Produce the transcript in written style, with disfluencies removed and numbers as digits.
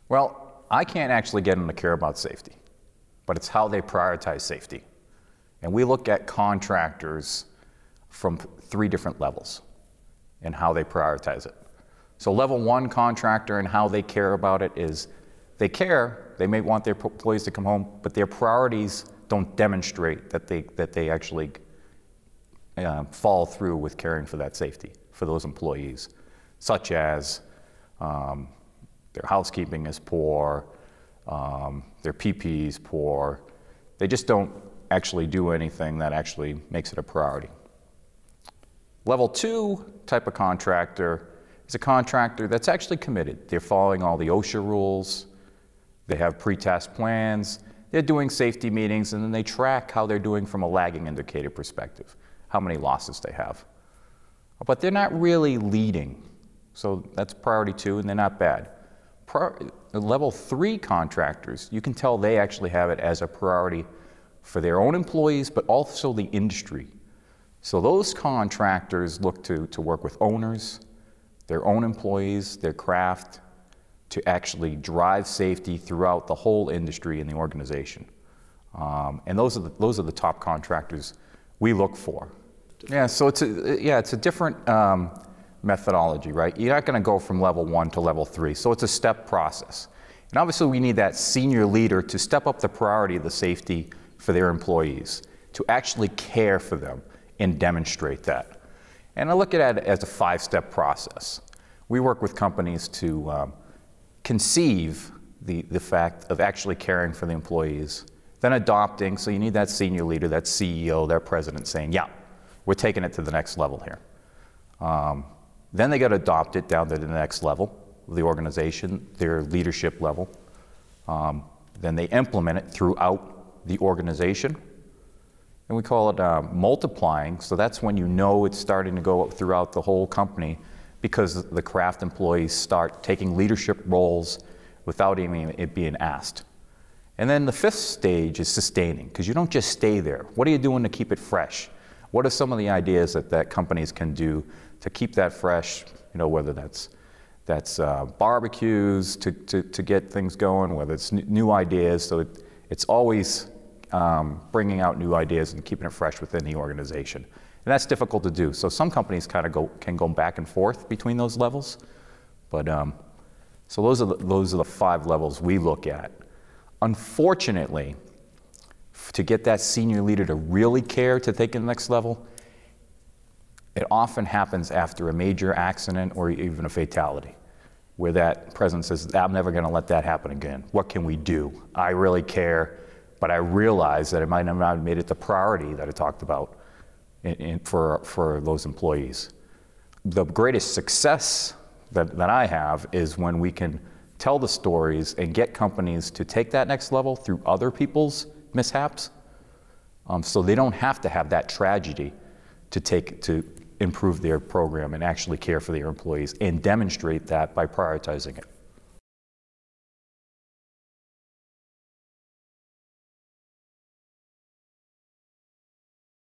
Well, I can't actually get them to care about safety, but it's how they prioritize safety. And we look at contractors from 3 different levels and how they prioritize it. So level 1 contractor and how they care about it is they care, they may want their employees to come home, but their priorities don't demonstrate that they actually follow through with caring for that safety for those employees, such as their housekeeping is poor, their PPE is poor. They just don't actually do anything that actually makes it a priority. Level 2 type of contractor is a contractor that's actually committed. They're following all the OSHA rules, they have pre-task plans, they're doing safety meetings, and then they track how they're doing from a lagging indicator perspective, how many losses they have. But they're not really leading, so that's priority 2, and they're not bad. Level 3 contractors, you can tell they actually have it as a priority for their own employees, but also the industry. So those contractors look to work with owners, their own employees, their craft, to actually drive safety throughout the whole industry and the organization. And those are the top contractors we look for. Yeah, so it's a different methodology, right? You're not going to go from level 1 to level 3, so it's a step process. And obviously we need that senior leader to step up the priority of the safety for their employees, to actually care for them and demonstrate that. And I look at it as a 5-step process. We work with companies to conceive the fact of actually caring for the employees, then adopting, so you need that senior leader, that CEO, that president saying, yeah, we're taking it to the next level here. Then they got to adopt it down to the next level of the organization, their leadership level. Then they implement it throughout the organization. And we call it multiplying, so that's when you know it's starting to go throughout the whole company because the craft employees start taking leadership roles without even it being asked. And then the 5th stage is sustaining, because you don't just stay there. What are you doing to keep it fresh? What are some of the ideas that companies can do to keep that fresh, you know, whether that's barbecues to get things going, whether it's new ideas, so it's always bringing out new ideas and keeping it fresh within the organization. And that's difficult to do. So some companies kind of can go back and forth between those levels. But so those are the 5 levels we look at. Unfortunately, to get that senior leader to really care to take it to the next level, it often happens after a major accident or even a fatality, where that president says, I'm never going to let that happen again. What can we do? I really care, but I realize that it might not have made it the priority that I talked about for those employees. The greatest success that I have is when we can tell the stories and get companies to take that next level through other people's mishaps, so they don't have to have that tragedy to improve their program and actually care for their employees and demonstrate that by prioritizing it.